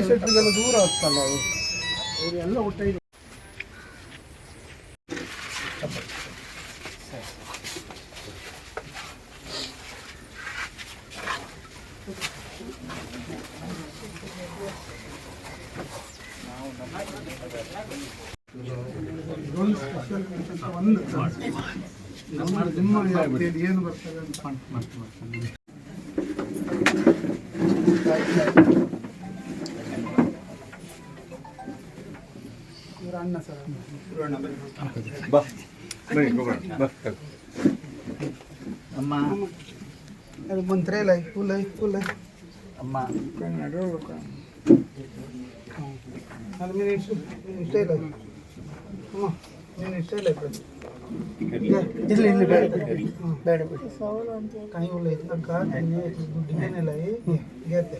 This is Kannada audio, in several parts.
ಶೆಟ್ರಿಗೆಲ್ಲ ದೂರ ಆಗ್ತಲ್ಲ ಅವರೆಲ್ಲ ಒಟ್ಟಿಗೆ ಏನು ಬರ್ತದೆ ಅಣ್ಣ ಸರ್ ಅಮ್ಮ ಅದು ಮಂತ್ರಿ ಲೈ ಫುಲ್ ಅಮ್ಮ ಕನ್ನಡ ಅದು ನೀನು ಇಷ್ಟ ಇಲ್ಲ ಅಮ್ಮ ನೀನು ಇಷ್ಟ ಇಲ್ಲ ಇಲ್ಲಿ ಇಲ್ಲಿ ಬೇಡ ಬೇಡ ಬೇಡ काही बोलले इतना का डिगे नाही घेते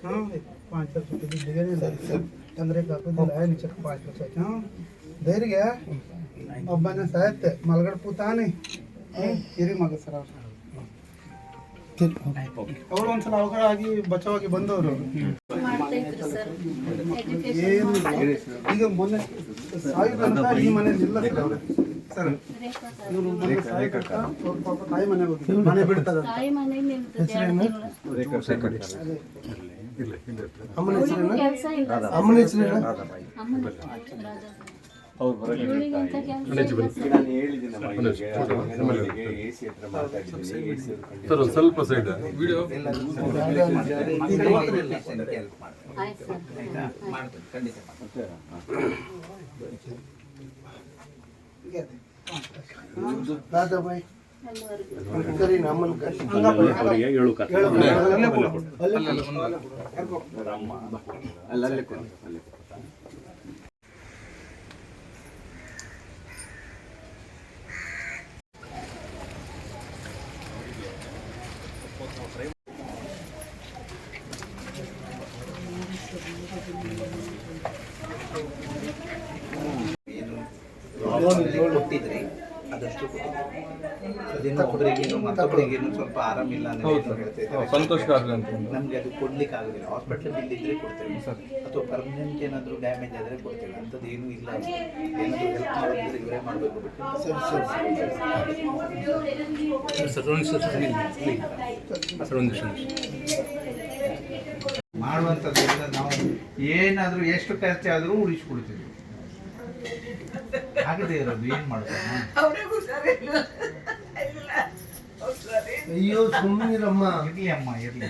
हां 5 रुपये डिगे नाही ಅಂದ್ರೆ ಕಾಪುದಿಲ್ಲ ನಿಚಕ 5 ರೂಪಾಯಿ ಹಾಂ ಧೈರ್ಯ ಒಬ್ಬನ ಸಾಯತ್ತೆ ಮಲ್ಗಡ ಪೂತಾನೆ ಹಿರಿ ಮಗ ಸರ್ ಅವರು ಒಂದ್ಸಲ ಅವಗಳಾಗಿ ಬಚಾವಾಗಿ ಬಂದವರು ಏನು ಈಗ ಮೊನ್ನೆ ಸಾಯಿದಂತ ಈ ಮನೇಲಿ ಇಲ್ಲ ಸರ್ ಅವರು ಸರ್ ಇವರು ಮೊನ್ನೆ ಸಾಯಿದಂತ ಅವ್ರ ಪಾಪ ತಾಯಿ ಮನೆಗೆ ಹೋಗಿ ಮನೆ ಬಿಡ್ತದ ಅಮ್ಮನ ಹೆಸರೇನು ಅವ್ರು ಹೊರಗೆ ಸ್ವಲ್ಪ ಸೈಡ್ ವಿಡಿಯೋ ರಾಧಾಬಾಯಿ ಕೊಟ್ಟಿದ್ರಿ ಅದಷ್ಟು ಒಬ್ಬರಿಗೇನು ಮತ್ತೊಬ್ಬರಿಗೇನು ಸ್ವಲ್ಪ ಆರಾಮಿಲ್ಲ ಸಂತೋಷಕಾರಕ ನಮ್ಗೆ ಅದು ಕೊಡ್ಲಿಕ್ಕೆ ಆಗೋದಿಲ್ಲ. ಹಾಸ್ಪಿಟಲ್ ಬಿಲ್ ಇದ್ರೆ ಕೊಡ್ತೇವೆ ಸರ್, ಅಥವಾ ಪರ್ಮನೆಂಟ್ ಏನಾದರೂ ಡ್ಯಾಮೇಜ್ ಆದರೆ ಕೊಡ್ತೇವೆ. ಅಂಥದ್ದು ಏನೂ ಇಲ್ಲ. ಏನಾದರೂ ಹೆಲ್ಪ್ ಮಾಡೋದಿದ್ರೆ ಇವರೇ ಮಾಡಬೇಕು. ಮಾಡುವಂಥದ್ರಿಂದ ನಾವು ಏನಾದರೂ ಎಷ್ಟು ಖರ್ಚಾದರೂ ಉಳಿಸ್ಕೊಡ್ತೇವೆ. ಆಗದೆ ಇರೋದು ಏನು ಮಾಡ್ತಾರೆ? ಅಯ್ಯೋ ಸುಮ್ಮನಿರಮ್ಮ. ಇರಲಿ ಅಮ್ಮ ಇರಲಿ.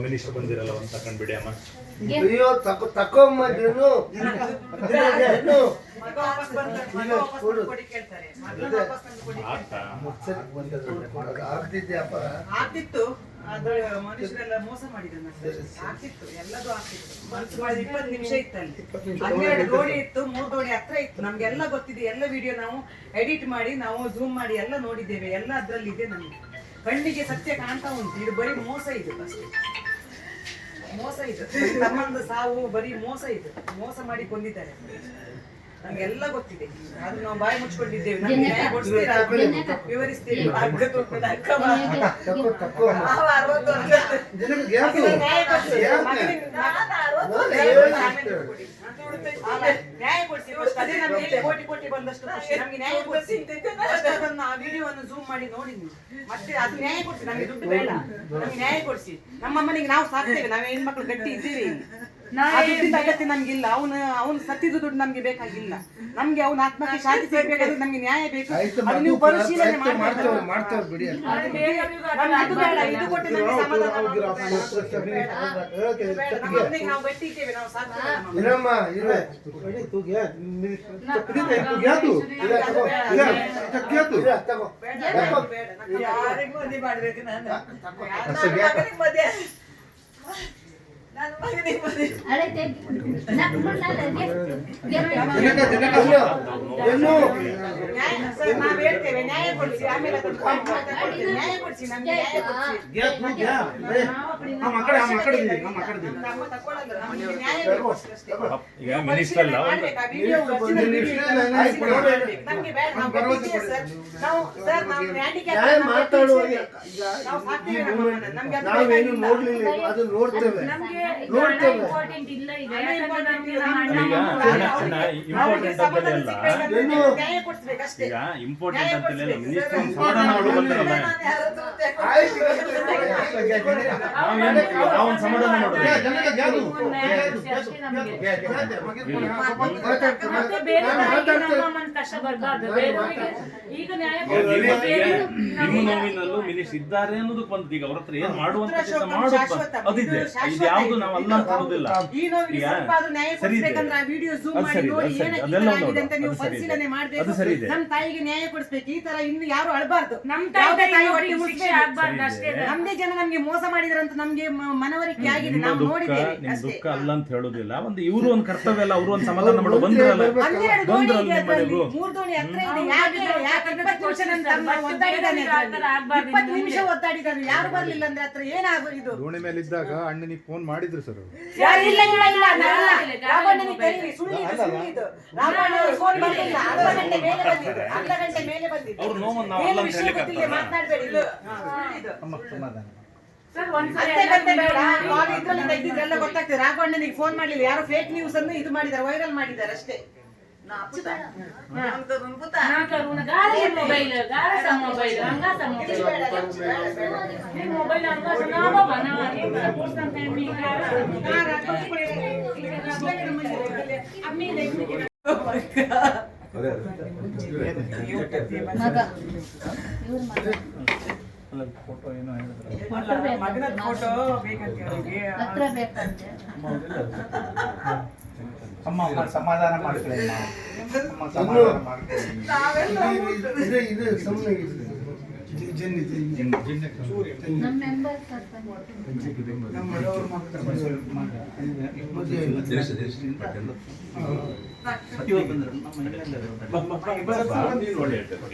ಮಿನಿಸ್ಟರ್ ಬಂದಿರಲ್ಲ ಒಂದು ತಕೊಂಡ್ ಬಿಡಿ ಅಮ್ಮ. ಅಯ್ಯೋ ತಕೊಮ್ಮ ಆಗ್ತಿತ್ತು. ಆದ್ರೆ ಮನುಷ್ಯರೆಲ್ಲ ಮೋಸ ಮಾಡಿದ್ರು. ಆಗ್ತಿತ್ತು, ಎಲ್ಲದೂ ಆಗ್ತಿತ್ತು. 20 ನಿಮಿಷ ಇತ್ತಲ್ಲಿ. 12 ದೋಣಿ ಇತ್ತು, 3 ದೋಣಿ ಹತ್ರ ಇತ್ತು. ನಮ್ಗೆಲ್ಲ ಗೊತ್ತಿದೆ. ಎಲ್ಲ ವಿಡಿಯೋ ನಾವು ಎಡಿಟ್ ಮಾಡಿ ನಾವು ಝೂಮ್ ಮಾಡಿ ಎಲ್ಲ ನೋಡಿದ್ದೇವೆ. ಎಲ್ಲ ಅದ್ರಲ್ಲಿ ಇದೆ. ನಮ್ಗೆ ಕಣ್ಣಿಗೆ ಸತ್ಯ ಕಾಣ್ತಾ ಉಂಟು. ಇದು ಬರೀ ಮೋಸ ಇದು ಅಷ್ಟೇ. ಮೋಸ ಇದು. ತಮ್ಮಂದು ಸಾವು ಬರೀ ಮೋಸ ಇದು. ಮೋಸ ಮಾಡಿ ಕೊಂದಿದ್ದಾರೆ. ನಮ್ಗೆಲ್ಲ ಗೊತ್ತಿದೆ. ಆದ್ರೆ ನಾವು ಬಾಯಿ ಮುಚ್ಕೊಂಡಿದ್ದೇವೆ. ನಮ್ಗೆ ನ್ಯಾಯ ಕೊಡಿಸ್ತೀರಾ? ವಿವರಿಸ್ತೀವಿ. ನ್ಯಾಯ ಕೊಡ್ತೀವಿ. ಅದೇ ನಮ್ಗೆ ಕೋಟಿ ಬಂದಷ್ಟು ಖುಷಿ. ನಮ್ಗೆ ನ್ಯಾಯ ಕೊಡಿಸಿ. ಅದನ್ನ ಆ ವಿಡಿಯೋವನ್ನು ಝೂಮ್ ಮಾಡಿ ನೋಡಿ ಮತ್ತೆ ಅದು ನ್ಯಾಯ ಕೊಡ್ತೀವಿ. ನಮ್ಗೆ ದುಡ್ಡು ಬೇಡ. ನಮ್ಗೆ ನ್ಯಾಯ ಕೊಡಿಸಿ. ನಮ್ಮಮ್ಮನಿಗೆ ನಾವು ಸಾಕ್ತೇವೆ. ನಾವು ಹೆಣ್ಮಕ್ಳು ಗಟ್ಟಿ ಇದ್ದೀವಿ. ದುಡ್ಡಿನ ಅಗತ್ಯ ನಮ್ಗಿಲ್ಲ. ಅವನು ಸತ್ತಿದ್ದು ದುಡ್ಡು ನಮ್ಗೆ ಬೇಕಾಗಿಲ್ಲ. ನಮ್ಗೆ ಅವನ ಆತ್ಮಕ್ಕೆ ಶಾಂತಿ ಸಿಗಬೇಕಾದ್ರೆ ನಮ್ಗೆ ನ್ಯಾಯ ಬೇಕು. ಅದು ನೀವು ಪರಿಶೀಲನೆ ಮಾಡ್ತೇವೆ. ಇದು ಕೊಟ್ಟು ನಮ್ಗೆ ಸಮಾಧಾನ ನಾವು ಗಟ್ಟಿ ಇದ್ದೇವೆ. ನಾವು ಸಾಕ್ತೇವೆ. ಯಾರಿಗೆ ಮದುವೆ ಮಾಡ್ಬೇಕು? ನಾನು ನನ್ನ ಮಗನಿಗೆ ಬಂದಿದೆ. ನ್ಯಾಯ ಸರ್, ನಾವ್ ಹೇಳ್ತೇವೆ ನ್ಯಾಯ ಕೊಡಿಸಿ, ಆಮೇಲೆ ಅದನ್ನ ಕೊಡ್ತೀವಿ. ನ್ಯಾಯ ಕೊಡಿಸಿ, ನಮ್ಗೆ ನ್ಯಾಯ ಕೊಡಿಸಿ. ನಮ್ಮ ತಗೊಳ್ಳಲ್ಲ, ನಮ್ಗೆ ನ್ಯಾಯ ಕೊಡಿಸಿ ಅಷ್ಟೇ. ಈಗ ಮಿನಿಸ್ಟರ್ ಅಲ್ಲ ಮಾಡ್ಬೇಕು, ಆ ವಿಡಿಯೋ ಒರಿಜಿನಲ್ ವಿಡಿಯೋ ಮಾಡ್ಬೇಕು. ನಮ್ಗೆ ಬೇಡ, ನಾವು ಬರ್ತೀವಿ ಸರ್. ನಾವು ಸರ್, ನಾವು ಹ್ಯಾಂಡಿಕ್ಯಾಪ್ ನಾವು ಸಾಕ್ತೀವಿ ನಮ್ಮ ಮಗನ. ನಮ್ಗೆ ಅದು ನಾವೇನು ಬೇಕಾಗಿಲ್ಲ. ನೋಡ್ಲಿಲ್ಲ, ಅದನ್ನ ನೋಡ್ತೇವೆ. ಇಂಪಾರ್ಟೆಂಟ್ ಇಲ್ಲ ಈಗ ಯಾಕಂದ್ರೆ ನಮ್ಗೆ ನಮ್ಮ ಅಣ್ಣ ಈಗ ಮಕ್ಕಳು ಇಂಪಾರ್ಟೆಂಟ್ ಅಂತಲೇ ಅಲ್ಲ, ನ್ಯಾಯ ಕೊಡಿಸ್ಬೇಕಷ್ಟೇ. ಈಗ ಇಂಪಾರ್ಟೆಂಟ್ ಅಂತಲೇ ಅಲ್ಲ, ಮಿನಿಸ್ಟರ್ ಸಮಾಧಾನ ಮಾಡು ಬಂದ್ರಲ್ಲ, ನಾವೊಂದು ಸಮಾಧಾನ ಮಾಡೋದು. ಮತ್ತೆ ಬೇರೆ ನಮ್ಮ ಅಮ್ಮನ ಕಷ್ಟ ಬರ್ಬಾರ್ದು, ಬೇರೆಯವರಿಗೆ ಈಗ ನ್ಯಾಯ ಕೊಡ್ಬೇಕು, ಬೇರೆ ನಿಮ್ಮ ನೋವಿನಲ್ಲೂ ಮಿನಿಸ್ಟರ್ ಇದ್ದಾರೆ ಅನ್ನೋದಕ್ಕೆ ಬಂದ್ ಈಗ ಅವ್ರ ಹತ್ರ ಏನ್ ಮಾಡುವಂತ ಕೆಲಸ ಮಾಡುತ್ತ ಅದಿದೆ. ಇದು ಯಾವ್ದು ನಾವು ಅಲ್ಲ ಅಂತ ಹೇಳೋದಿಲ್ಲ. ಈ ನೋವಿಗೆ ಸ್ವಲ್ಪ ಆದ್ರೂ ನ್ಯಾಯ ಕೊಡಿಸ್ಬೇಕಂದ್ರೆ ಆ ವಿಡಿಯೋ ಝೂಮ್ ಅದು ಮಾಡಿ ಸರಿ, ನೋಡಿ ಅದು ಸರಿ, ಏನಕ್ಕೆ ಅದೆಲ್ಲ ಆಗಿದೆ ಅಂತ ನೋಡು, ನೀವು ಅದು ಸರಿ ಇದೆ. ಪರಿಶೀಲನೆ ಮಾಡ್ಬೇಕು. ಅದು ಸರಿ ಇದೆ. ನಮ್ಮ ತಾಯಿಗೆ ನ್ಯಾಯ ಕೊಡಿಸ್ಬೇಕು. ಈ ತರ ಇನ್ನು ಯಾರು ಅಳಬಾರ್ದು. ನಮ್ಮ ಯಾವುದೇ ತಾಯಿ ಹೊಟ್ಟೆ ತಾಯಿ ಶಿಕ್ಷೆ ಮುಚ್ಬೇಕು. ಆಗ್ಬಾರ್ದು ಅಷ್ಟೇ. ನಮ್ದೇ ಜನ ನಮ್ಗೆ ಮೋಸ ಮಾಡಿದ್ರಂತ ನಮ್ಗೆ ಮನವರಿಕೆ ಆಗಿದೆ, ನಿಮ್ಮ ನಾವು ದುಃಖ ನೋಡಿದ್ದೇವೆ ನಿಮ್ ಅಷ್ಟೇ. ದುಃಖ ಅಲ್ಲ ಅಂತ ಹೇಳೋದಿಲ್ಲ. ಒಂದು ಇವರು ಒಂದು ಕರ್ತವ್ಯ ಅಲ್ಲ, ಅವರು ಒಂದು ಸಮಾಧಾನ ಮಾಡೋ ಬಂದ್ರಲ್ಲ, 12 ದೋಣಿ ಬಂದ್ರಲ್ಲ ಇದೆ ನಿಮ್ಮ ಅದ್ರಲ್ಲಿ. ಮನೆಗೂ. 3 ದೋಣಿ ಹತ್ರ ಇದೆ. ಅವ್ನು ಯಾಕೆ ಹೋಗಿದ್ರೆ ಯಾಕೆ 20 ನಿಮಿಷ ನನ್ನ ತಮ್ಮ ಮತ್ತೆ ಒದ್ದಾಡಿದ್ದಾನೆ ಬೇರೆ ಆ ಥರ ಆಗ್ಬಾರ್ದು 20 ನಿಮಿಷ ಒದ್ದಾಡಿದ್ದಾನೆ. ಯಾರು ಬರ್ಲಿಲ್ಲ ಅಂದ್ರೆ ಹತ್ರ ಏನಾಗೋದು ಇದು? ದೋಣಿ ಮೇಲೆ ಇದ್ದಾಗ ಅಣ್ಣನಿಗೆ ಫೋನ್ ಮಾಡಿದ್ರು ಸರ್ ಅವರು. ಯಾರು ಇಲ್ಲ ಇಲ್ಲ ಇಲ್ಲ ನಾನಲ್ಲ. ರಾಘವಣ್ಣನಿಗೆ ಕರೀರಿ, ಸುಳ್ಳು ಇದು. ರಾಘವಣ್ಣನಿಗೆ ಫೋನ್ ಬರ್ಲಿಲ್ಲ. ಅರ್ಧ ಗಂಟೆ ಮೇಲೆ ಬಂದಿದ್ದು. ಅರ್ಧ ಗಂಟೆ ಮೇಲೆ ಬಂದಿದ್ದು. ಅವ್ರ ನೋವನ್ನು ನಾವು ಏನು ಅಲ್ಲ ಅಂತ ವಿಷಯ ಹೇಳಿಕ್ಕೆ ಗೊತ್ತಿಲ್ಲ, ಮಾತನಾಡ್ಬೇಡಿ ಇದು. ಸುಳ್ಳು ಇದು. ಸಮಾಧಾನ ಸರ್ ಒಂದ್ಸರಿ ಅರ್ಧ ಗಂಟೆ ಬೇಡ. ಕಾಲ್ ಇದ್ರಲ್ಲಿ ತೆಗ್ದಿದ್ರೆಲ್ಲ ಗೊತ್ತಾಗ್ತದೆ. ರಾಘವಣ್ಣನಿಗೆ ಫೋನ್ ಮಾಡ್ಲಿಲ್ಲ, ಯಾರೋ ಫೇಕ್ ನ್ಯೂಸ್ ಅನ್ನು ಇದು ಮಾಡಿದ್ದಾರೆ, ವೈರಲ್ ಮಾಡಿದ್ದಾರೆ ಅಷ್ಟೇ. गारे मोबाइल गारे सा मोबाइल अंगा सा मोबाइल ये मोबाइल अंगा सा ना बाबा ना ये पूछता है मी ಫೋಟೋ ಏನೋ ಹೇಳಿದ್ರು. ಮಗನ ಫೋಟೋ ಬೇಕಂತ ಅವರಿಗೆ. ಅಮ್ಮ ಸಮಾಧಾನ ಮಾಡ್ಕೊಳ್ಳಿ ಅಮ್ಮ ಸಮಾಧಾನ ಮಾಡ್ಕೊಳ್ಳಿ. ಇದು ಸುಮ್ಮನೆ ನಮ್ಮ ಮೆಂಬರ್ ಸರ್ಪಂಚ್ ನಮ್ಮ ಮನೆಯವ್ರ ಮಕ್ಕಳು ಮದುವೆ ಇವತ್ತು ಬಂದ್ರು ನಮ್ಮ ಮನೆಯಲ್ಲಿ ಬಾ, ನೀನು ನೋಡಿ ಹೇಳ್ತೇನೆ.